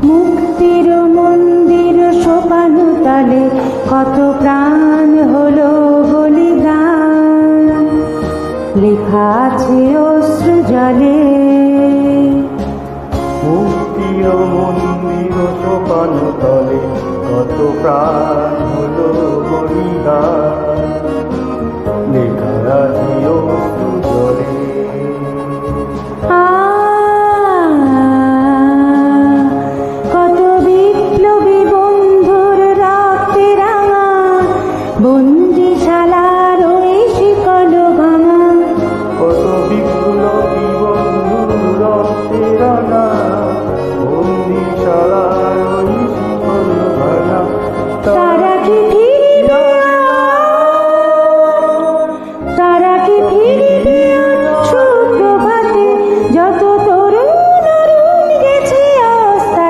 মুক্তির মন্দির সোপানো তালে কত প্রাণ হলো বলিদান, লেখা আছে অশ্রু জলে